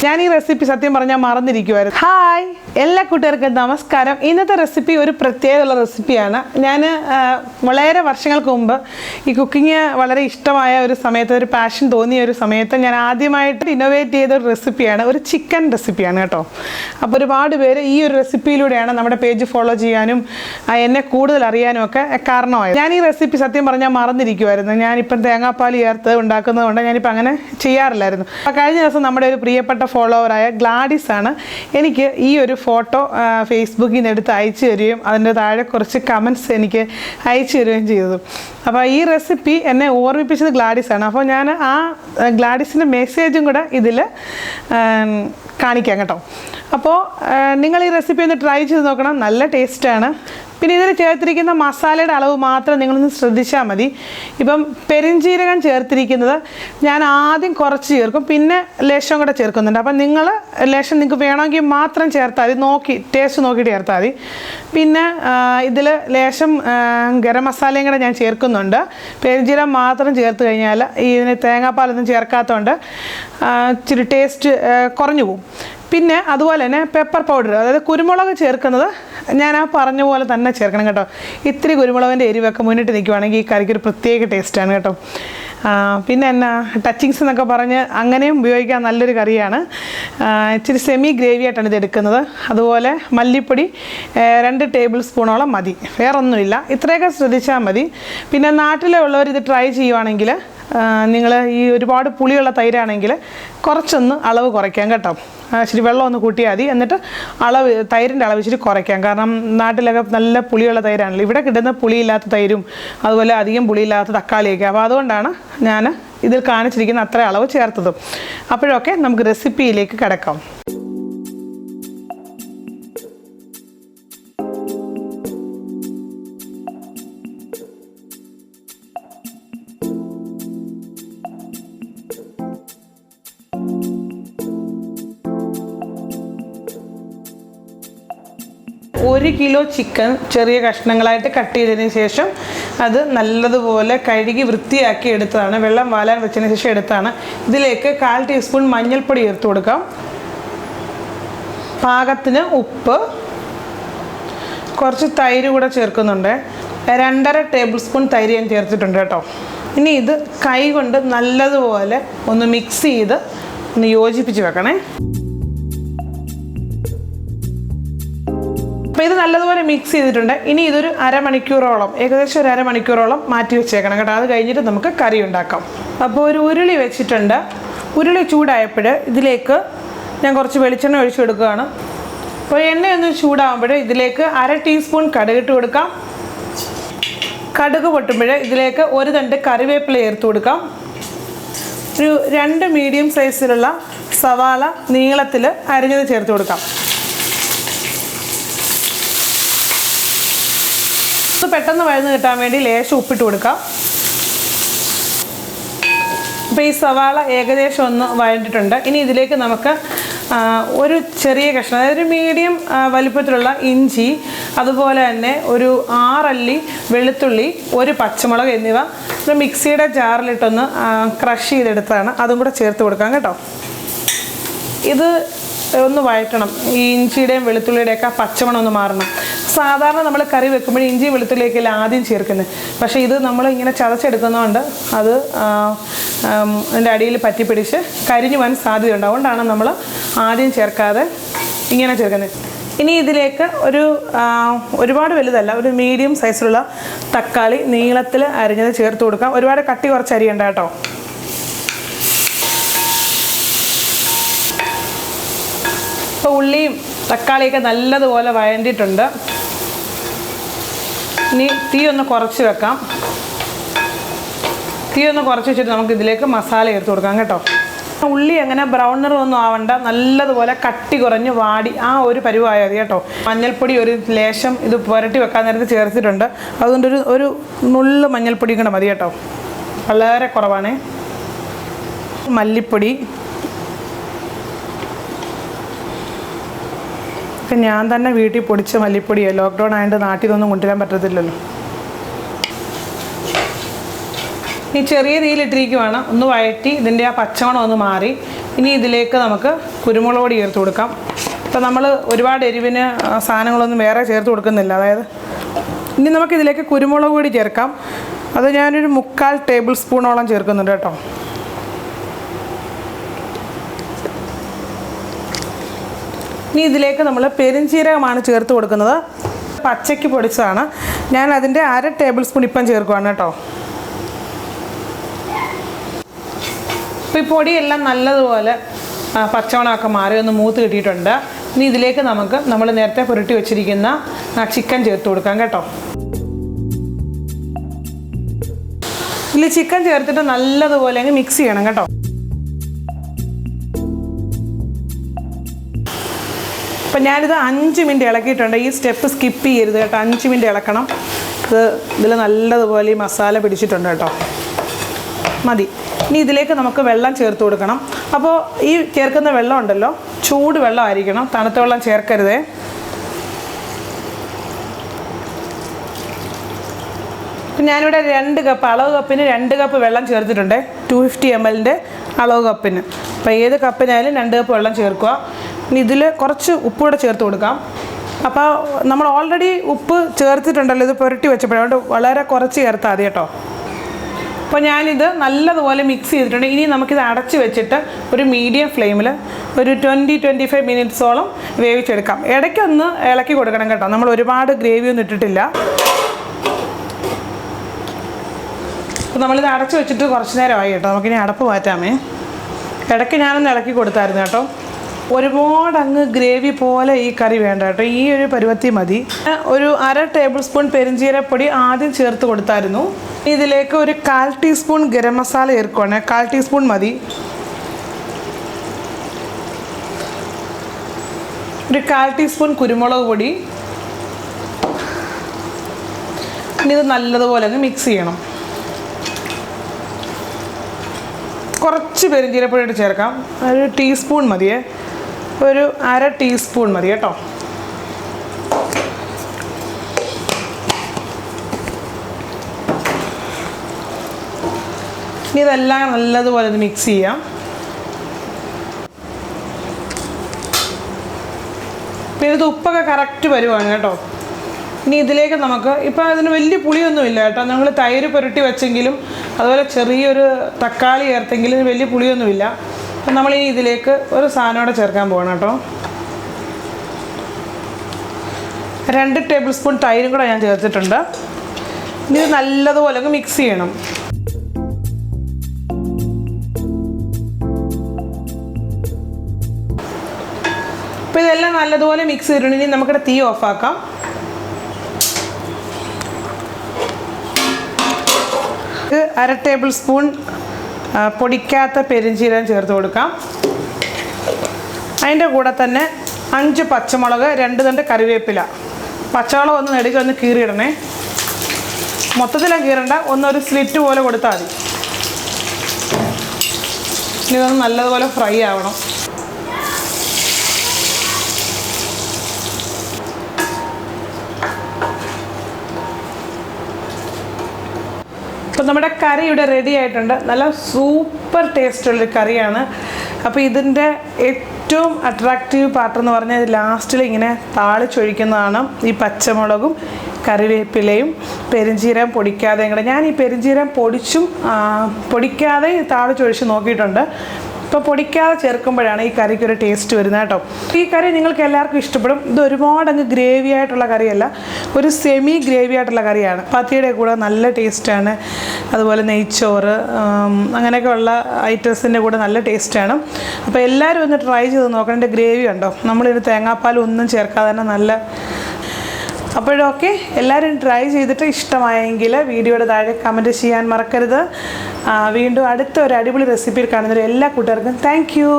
ഞാൻ ഈ റെസിപ്പി സത്യം പറഞ്ഞാൽ മറന്നിരിക്കുമായിരുന്നു. ഹായ് എല്ലാ കൂട്ടുകാർക്കും നമസ്കാരം. ഇന്നത്തെ റെസിപ്പി ഒരു പ്രത്യേകതയുള്ള റെസിപ്പിയാണ്. ഞാൻ വളരെ വർഷങ്ങൾക്ക് മുമ്പ് ഈ കുക്കിങ് വളരെ ഇഷ്ടമായ ഒരു സമയത്ത്, ഒരു പാഷൻ തോന്നിയ ഒരു സമയത്ത് ഞാൻ ആദ്യമായിട്ട് ഇന്നോവേറ്റ് ചെയ്ത ഒരു റെസിപ്പിയാണ്, ഒരു ചിക്കൻ റെസിപ്പിയാണ് കേട്ടോ. അപ്പോൾ ഒരുപാട് പേര് ഈ ഒരു റെസിപ്പിയിലൂടെയാണ് നമ്മുടെ പേജ് ഫോളോ ചെയ്യാനും എന്നെ കൂടുതൽ അറിയാനും ഒക്കെ കാരണമായത്. ഞാൻ ഈ റെസിപ്പി സത്യം പറഞ്ഞാൽ മറന്നിരിക്കുമായിരുന്നു. ഞാനിപ്പം തേങ്ങാപ്പാൽ ചേർത്ത് ഉണ്ടാക്കുന്നതുകൊണ്ട് ഞാനിപ്പോൾ അങ്ങനെ ചെയ്യാറില്ലായിരുന്നു. അപ്പോൾ കഴിഞ്ഞ ദിവസം നമ്മുടെ ഒരു പ്രിയപ്പെട്ട ഫോളോവറായ ഗ്ലാഡിസ് ആണ് എനിക്ക് ഈ ഒരു ഫോട്ടോ ഫേസ്ബുക്കിൽ നിന്ന് എടുത്ത് അയച്ചു തരികയും അതിൻ്റെ താഴെ കുറച്ച് കമൻറ്റ്സ് എനിക്ക് അയച്ചു തരികയും ചെയ്തത്. അപ്പോൾ ഈ റെസിപ്പി എന്നെ ഓർമ്മിപ്പിച്ചത് ഗ്ലാഡിസ് ആണ്. അപ്പോൾ ഞാൻ ആ ഗ്ലാഡിസിൻ്റെ മെസ്സേജും കൂടെ ഇതിൽ കാണിക്കാം കേട്ടോ. അപ്പോൾ നിങ്ങൾ ഈ റെസിപ്പി ഒന്ന് ട്രൈ ചെയ്ത് നോക്കണം, നല്ല ടേസ്റ്റാണ്. പിന്നെ ഇതിൽ ചേർത്തിരിക്കുന്ന മസാലയുടെ അളവ് മാത്രം നിങ്ങളൊന്ന് ശ്രദ്ധിച്ചാൽ മതി. ഇപ്പം പെരിഞ്ജീരകം ചേർത്തിരിക്കുന്നത് ഞാൻ ആദ്യം കുറച്ച് ചേർക്കും, പിന്നെ ലേശം കൂടെ ചേർക്കുന്നുണ്ട്. അപ്പം നിങ്ങൾ ലേശം നിങ്ങൾക്ക് വേണമെങ്കിൽ മാത്രം ചേർത്താൽ മതി, നോക്കി ടേസ്റ്റ് നോക്കിയിട്ട് ചേർത്താൽ മതി. പിന്നെ ഇതിൽ ലേശം ഗരം മസാലയും കൂടെ ഞാൻ ചേർക്കുന്നുണ്ട്. പെരിഞ്ജീരകം മാത്രം ചേർത്ത് കഴിഞ്ഞാൽ ഇതിന് തേങ്ങാപ്പാലൊന്നും ചേർക്കാത്തതുകൊണ്ട് ഇച്ചിരി ടേസ്റ്റ് കുറഞ്ഞു പോകും. പിന്നെ അതുപോലെ തന്നെ പെപ്പർ പൗഡർ, അതായത് കുരുമുളക് ചേർക്കുന്നത് ഞാൻ ആ പറഞ്ഞ പോലെ തന്നെ ചേർക്കണം കേട്ടോ. ഇത്തിരി കുരുമുളകിൻ്റെ എരിവൊക്കെ മുന്നിട്ട് നിൽക്കുവാണെങ്കിൽ ഈ കറിക്കൊരു പ്രത്യേക ടേസ്റ്റാണ് കേട്ടോ. പിന്നെ എന്നാ ടച്ചിങ്സ് എന്നൊക്കെ പറഞ്ഞ് അങ്ങനെയും ഉപയോഗിക്കാൻ നല്ലൊരു കറിയാണ്. ഇച്ചിരി സെമി ഗ്രേവി ആയിട്ടാണ് ഇത് എടുക്കുന്നത്. അതുപോലെ മല്ലിപ്പൊടി 2 ടേബിൾ സ്പൂണോളം മതി, വേറൊന്നുമില്ല. ഇത്രയൊക്കെ ശ്രദ്ധിച്ചാൽ മതി. പിന്നെ നാട്ടിലുള്ളവർ ഇത് ട്രൈ ചെയ്യുവാണെങ്കിൽ നിങ്ങൾ ഈ ഒരുപാട് പുളിയുള്ള തൈരാണെങ്കിൽ കുറച്ചൊന്ന് അളവ് കുറയ്ക്കാം കേട്ടോ. ഇച്ചിരി വെള്ളം ഒന്ന് കൂട്ടിയാൽ മതി. എന്നിട്ട് തൈരിൻ്റെ അളവ് ഇച്ചിരി കുറയ്ക്കാം. കാരണം നാട്ടിലൊക്കെ നല്ല പുളിയുള്ള തൈരാണല്ലോ. ഇവിടെ കിട്ടുന്ന പുളിയില്ലാത്ത തൈരും അതുപോലെ അധികം പുളിയില്ലാത്ത തക്കാളിയൊക്കെ. അപ്പോൾ അതുകൊണ്ടാണ് ഞാൻ ഇതിൽ കാണിച്ചിരിക്കുന്ന അത്ര അളവ് ചേർത്തതും. അപ്പോഴൊക്കെ നമുക്ക് റെസിപ്പിയിലേക്ക് കിടക്കാം. ഒരു കിലോ ചിക്കൻ ചെറിയ കഷ്ണങ്ങളായിട്ട് കട്ട് ചെയ്തതിന് ശേഷം അത് നല്ലതുപോലെ കഴുകി വൃത്തിയാക്കി എടുത്തതാണ്. വെള്ളം വാലാൻ വെച്ചതിന് ശേഷം എടുത്താണ്. ഇതിലേക്ക് 1/4 ടീസ്പൂൺ മഞ്ഞൾപ്പൊടി ചേർത്ത് കൊടുക്കാം. പാകത്തിന് ഉപ്പ്, കുറച്ച് തൈര് കൂടെ ചേർക്കുന്നുണ്ട്. 2.5 ടേബിൾ സ്പൂൺ തൈര് ഞാൻ ചേർത്തിട്ടുണ്ട് കേട്ടോ. ഇനി ഇത് കൈ കൊണ്ട് നല്ലതുപോലെ ഒന്ന് മിക്സ് ചെയ്ത് ഒന്ന് യോജിപ്പിച്ച് വെക്കണേ. അപ്പോൾ ഇത് നല്ലതുപോലെ മിക്സ് ചെയ്തിട്ടുണ്ട്. ഇനി ഇതൊരു അരമണിക്കൂറോളം, ഏകദേശം ഒരു അരമണിക്കൂറോളം മാറ്റി വെച്ചേക്കണം കേട്ടോ. അത് കഴിഞ്ഞിട്ട് നമുക്ക് കറി ഉണ്ടാക്കാം. അപ്പോൾ ഒരു ഉരുളി വെച്ചിട്ടുണ്ട്. ഉരുളി ചൂടായപ്പോൾ ഇതിലേക്ക് ഞാൻ കുറച്ച് വെളിച്ചെണ്ണ ഒഴിച്ചു കൊടുക്കുകയാണ്. അപ്പോൾ എണ്ണയൊന്ന് ചൂടാകുമ്പോൾ ഇതിലേക്ക് 1/2 ടീസ്പൂൺ കടുകിട്ട് കൊടുക്കാം. കടുക് പൊട്ടുമ്പോൾ ഇതിലേക്ക് 1 തണ്ട് കറിവേപ്പില ചേർത്ത് കൊടുക്കാം. ഒരു 2 മീഡിയം സൈസിലുള്ള സവാള നീളത്തിൽ അരിഞ്ഞത് ചേർത്ത് കൊടുക്കാം. പെട്ടെന്ന് വഴന്ന് കിട്ടാൻ വേണ്ടി ലേശം ഉപ്പിട്ട് കൊടുക്കാം. അപ്പോൾ ഈ സവാള ഏകദേശം ഒന്ന് വഴണ്ടിട്ടുണ്ട്. ഇനി ഇതിലേക്ക് നമുക്ക് ഒരു ചെറിയ കഷ്ണം, അതായത് ഒരു മീഡിയം വലിപ്പത്തിലുള്ള ഇഞ്ചി, അതുപോലെ തന്നെ ഒരു 6 അല്ലി വെളുത്തുള്ളി, 1 പച്ചമുളക് എന്നിവ ഒരു മിക്സിയുടെ ജാറിലിട്ടൊന്ന് ക്രഷ് ചെയ്തെടുത്താണ്. അതും കൂടെ ചേർത്ത് കൊടുക്കാം കേട്ടോ. ഇത് ഒന്ന് വഴറ്റണം. ഈ ഇഞ്ചിയുടെയും വെളുത്തുള്ളിയുടെയൊക്കെ പച്ചമണം ഒന്ന് മാറണം. സാധാരണ നമ്മൾ കറി വെക്കുമ്പോൾ ഇഞ്ചി വെളുത്തുള്ളിയൊക്കെയല്ല ആദ്യം ചേർക്കുന്നത്. പക്ഷേ ഇത് നമ്മൾ ഇങ്ങനെ ചതച്ചെടുക്കുന്നതുകൊണ്ട് അത് അതിൻ്റെ അടിയിൽ പറ്റിപ്പിടിച്ച് കരിഞ്ഞു പോകാൻ സാധ്യതയുണ്ട്. അതുകൊണ്ടാണ് നമ്മൾ ആദ്യം ചേർക്കാതെ ഇങ്ങനെ ചേർക്കുന്നത്. ഇനി ഇതിലേക്ക് ഒരുപാട് വലുതല്ല, ഒരു മീഡിയം സൈസിലുള്ള തക്കാളി നീളത്തിൽ അരിഞ്ഞത് ചേർത്ത് കൊടുക്കാം. ഒരുപാട് കട്ടി കുറച്ച് അരിയണ്ട കേട്ടോ. ഇപ്പോൾ ഉള്ളിയും തക്കാളിയൊക്കെ നല്ലതുപോലെ വഴണ്ടിയിട്ടുണ്ട്. ഇനി തീ ഒന്ന് കുറച്ച് വെക്കാം. തീ ഒന്ന് കുറച്ച് വെച്ചിട്ട് നമുക്ക് ഇതിലേക്ക് മസാല ചേർത്ത് കൊടുക്കാം കേട്ടോ. ഉള്ളി അങ്ങനെ ബ്രൗൺ നിറമൊന്നും ആവണ്ട, നല്ലതുപോലെ കട്ടി കുറഞ്ഞ് വാടി ആ ഒരു പരുവായാൽ മതി കേട്ടോ. മഞ്ഞൾപ്പൊടി ഒരു ലേശം ഇത് പുരട്ടി വെക്കാൻ നേരത്ത് ചേർത്തിട്ടുണ്ട്. അതുകൊണ്ട് ഒരു നുള്ളു മഞ്ഞൾപ്പൊടി കൂടെ മതി കേട്ടോ, വളരെ കുറവാണേ. മല്ലിപ്പൊടി, ഞാൻ തന്നെ വീട്ടിൽ പൊടിച്ച മല്ലിപ്പൊടിയാണ്. ലോക്ക്ഡൗൺ ആയതുകൊണ്ട് നാട്ടിൽ നിന്നൊന്നും കൊണ്ടുവരാൻ പറ്റത്തില്ലല്ലോ. ഈ ചെറിയ തീയിലിട്ടിരിക്കുവാണ്. ഒന്ന് വഴറ്റി ഇതിൻ്റെ ആ പച്ചമണം ഒന്ന് മാറി ഇനി ഇതിലേക്ക് നമുക്ക് കുരുമുളക് പൊടി ചേർത്ത് കൊടുക്കാം. അപ്പോൾ നമ്മൾ ഒരുപാട് എരിവിന് സാധനങ്ങളൊന്നും വേറെ ചേർത്ത് കൊടുക്കുന്നില്ല. അതായത് ഇനി നമുക്കിതിലേക്ക് കുരുമുളക് പൊടി ചേർക്കാം. അത് ഞാനൊരു 3/4 ടേബിൾ സ്പൂണോളം ചേർക്കുന്നുണ്ട് കേട്ടോ. ഇനി ഇതിലേക്ക് നമ്മൾ പെരുംജീരകമാണ് ചേർത്ത് കൊടുക്കുന്നത്. പച്ചയ്ക്ക് പൊടിച്ചതാണ്. ഞാൻ അതിൻ്റെ 1/2 ടേബിൾ സ്പൂൺ ഇപ്പം ചേർക്കുവാണ് കേട്ടോ. അപ്പോൾ ഈ പൊടിയെല്ലാം നല്ലതുപോലെ പച്ചമണമൊക്കെ മാറി ഒന്ന് മൂത്ത് കിട്ടിയിട്ടുണ്ട്. ഇനി ഇതിലേക്ക് നമുക്ക് നമ്മൾ നേരത്തെ പുരട്ടി വെച്ചിരിക്കുന്ന ചിക്കൻ ചേർത്ത് കൊടുക്കാം കേട്ടോ. ഇതിൽ ചിക്കൻ ചേർത്തിട്ട് നല്ലതുപോലെ അങ്ങ് മിക്സ് ചെയ്യണം കേട്ടോ. അപ്പം ഞാനിത് 5 മിനിറ്റ് ഇളക്കിയിട്ടുണ്ട്. ഈ സ്റ്റെപ്പ് സ്കിപ്പ് ചെയ്യരുത് കേട്ടോ. 5 മിനിറ്റ് ഇളക്കണം. ഇതിൽ നല്ലതുപോലെ ഈ മസാല പിടിച്ചിട്ടുണ്ട് കേട്ടോ. മതി. ഇനി ഇതിലേക്ക് നമുക്ക് വെള്ളം ചേർത്ത് കൊടുക്കണം. അപ്പോൾ ഈ ചേർക്കുന്ന വെള്ളം ഉണ്ടല്ലോ, ചൂട് വെള്ളമായിരിക്കണം, തണുത്ത വെള്ളം ചേർക്കരുതേ. അപ്പം ഞാനിവിടെ 2 കപ്പ്, അളവ് കപ്പിന് 2 കപ്പ് വെള്ളം ചേർത്തിട്ടുണ്ട്. 250 ml അളവ് കപ്പിന്. അപ്പോൾ ഏത് കപ്പിനായാലും 2 കപ്പ് വെള്ളം ചേർക്കുക. ഇനി ഇതിൽ കുറച്ച് ഉപ്പ് കൂടെ ചേർത്ത് കൊടുക്കാം. അപ്പോൾ നമ്മൾ ഓൾറെഡി ഉപ്പ് ചേർത്തിട്ടുണ്ടല്ലോ, ഇത് പുരട്ടി വെച്ചപ്പോഴതുകൊണ്ട് വളരെ കുറച്ച് ചേർത്താൽ മതി കേട്ടോ. അപ്പോൾ ഞാനിത് നല്ലതുപോലെ മിക്സ് ചെയ്തിട്ടുണ്ട്. ഇനി നമുക്കിത് അടച്ച് വെച്ചിട്ട് ഒരു മീഡിയം ഫ്ലെയിമിൽ ഒരു 20-25 മിനിറ്റ്സോളം വേവിച്ചെടുക്കാം. ഇടയ്ക്കൊന്ന് ഇളക്കി കൊടുക്കണം കേട്ടോ. നമ്മൾ ഒരുപാട് ഗ്രേവി ഒന്നും ഇട്ടിട്ടില്ല. അപ്പോൾ നമ്മളിത് അടച്ച് വെച്ചിട്ട് കുറച്ച് നേരമായി കേട്ടോ. നമുക്കിനി അടപ്പ് മാറ്റാമേ. ഇടയ്ക്ക് ഞാനൊന്ന് ഇളക്കി കൊടുത്തായിരുന്നു കേട്ടോ. ഒരുപാട് അങ്ങ് ഗ്രേവി പോലെ ഈ കറി വേണ്ട കേട്ടോ. ഈ ഒരു പരുവത്തി മതി. ഒരു 1/2 ടേബിൾ സ്പൂൺ പെരുംജീരകപ്പൊടി ആദ്യം ചേർത്ത് കൊടുത്തായിരുന്നു. ഇതിലേക്ക് ഒരു 1/4 ടീസ്പൂൺ ഗരം മസാല ചേർക്കുവാണ്. 1/4 ടീസ്പൂൺ മതി. ഒരു 1/4 ടീസ്പൂൺ കുരുമുളക് പൊടി. ഇനി ഇത് നല്ലതുപോലെ അങ്ങ് മിക്സ് ചെയ്യണം. കുറച്ച് പെരുംജീരകപ്പൊടി ചേർക്കാം. ഒരു ടീസ്പൂൺ മതിയേ. ഒരു 1/2 ടീസ്പൂൺ മതി കേട്ടോ. ഇനി ഇതെല്ലാം നല്ലതുപോലെ ഒന്ന് മിക്സ് ചെയ്യാം. പിന്നെ ഇത് ഉപ്പൊക്കെ കറക്റ്റ് വരുവാണ് കേട്ടോ. ഇനി ഇതിലേക്ക് നമുക്ക് ഇപ്പം അതിന് വലിയ പുളിയൊന്നുമില്ല കേട്ടോ. നമ്മൾ തൈര് പുരട്ടി വെച്ചെങ്കിലും അതുപോലെ ചെറിയൊരു തക്കാളി ചേർത്തെങ്കിലും വലിയ പുളിയൊന്നുമില്ല. അപ്പം നമ്മളിനി ഇതിലേക്ക് ഒരു സാധനം കൂടെ ചേർക്കാൻ പോകണം കേട്ടോ. 2 ടേബിൾ സ്പൂൺ തൈരും കൂടെ ഞാൻ ചേർത്തിട്ടുണ്ട്. ഇനി ഇത് നല്ലതുപോലെ ഒന്ന് മിക്സ് ചെയ്യണം. അപ്പോൾ ഇതെല്ലാം നല്ലതുപോലെ മിക്സ് ചെയ്തിട്ടുണ്ട്. ഇനി നമുക്കിവിടെ തീ ഓഫാക്കാം. ഇത് 1/2 ടേബിൾ സ്പൂൺ പൊടിക്കാത്ത പെരുംജീരകം ചേർത്ത് കൊടുക്കാം. അതിൻ്റെ കൂടെ തന്നെ 5 പച്ചമുളക്, 2 തണ്ട് കറിവേപ്പില. പച്ചമുളക് ഒന്ന് നെടുകെ ഒന്ന് കീറിയിടണേ. മൊത്തത്തിലും കീറണ്ട, ഒന്നൊരു സ്ലിറ്റ് പോലെ കൊടുത്താൽ മതി. ഇനി ഇതൊന്ന് നല്ലതുപോലെ ഫ്രൈ ആവണം. അപ്പോൾ നമ്മുടെ കറി ഇവിടെ റെഡി ആയിട്ടുണ്ട്. നല്ല സൂപ്പർ ടേസ്റ്റുള്ളൊരു കറിയാണ്. അപ്പോൾ ഇതിൻ്റെ ഏറ്റവും അട്രാക്റ്റീവ് പാർട്ടെന്ന് പറഞ്ഞാൽ ലാസ്റ്റിൽ ഇങ്ങനെ താളിച്ചൊഴിക്കുന്നതാണ്. ഈ പച്ചമുളകും കറിവേപ്പിലയും പെരുംജീരകം പൊടിക്കാതെയും കൂടെ. ഞാൻ ഈ പെരുംജീരകം പൊടിക്കാതെ താളിച്ചൊഴിച്ച് നോക്കിയിട്ടുണ്ട്. ഇപ്പോൾ പൊടിക്കാതെ ചേർക്കുമ്പോഴാണ് ഈ കറിക്കൊരു ടേസ്റ്റ് വരുന്നത് കേട്ടോ. ഈ കറി നിങ്ങൾക്ക് എല്ലാവർക്കും ഇഷ്ടപ്പെടും. ഇത് ഒരുപാട് അങ്ങ് ഗ്രേവി ആയിട്ടുള്ള കറിയല്ല, ഒരു സെമി ഗ്രേവി ആയിട്ടുള്ള കറിയാണ്. പത്തിയുടെ കൂടെ നല്ല ടേസ്റ്റാണ്. അതുപോലെ നെയ്ച്ചോറ് അങ്ങനെയൊക്കെയുള്ള ഐറ്റംസിൻ്റെ കൂടെ നല്ല ടേസ്റ്റാണ്. അപ്പോൾ എല്ലാവരും ഒന്ന് ട്രൈ ചെയ്ത് നോക്കണം. എൻ്റെ ഗ്രേവി ഉണ്ടോ, നമ്മളിത് തേങ്ങാപ്പാൽ ഒന്നും ചേർക്കാതെ തന്നെ നല്ല. അപ്പോഴൊക്കെ എല്ലാവരും ട്രൈ ചെയ്തിട്ട് ഇഷ്ടമായെങ്കിൽ വീഡിയോയുടെ താഴെ കമൻറ്റ് ചെയ്യാൻ മറക്കരുത്. വീണ്ടും അടുത്ത ഒരു അടിപൊളി റെസിപ്പിയിൽ കാണുന്നവർ എല്ലാ കൂട്ടുകാർക്കും താങ്ക് യു.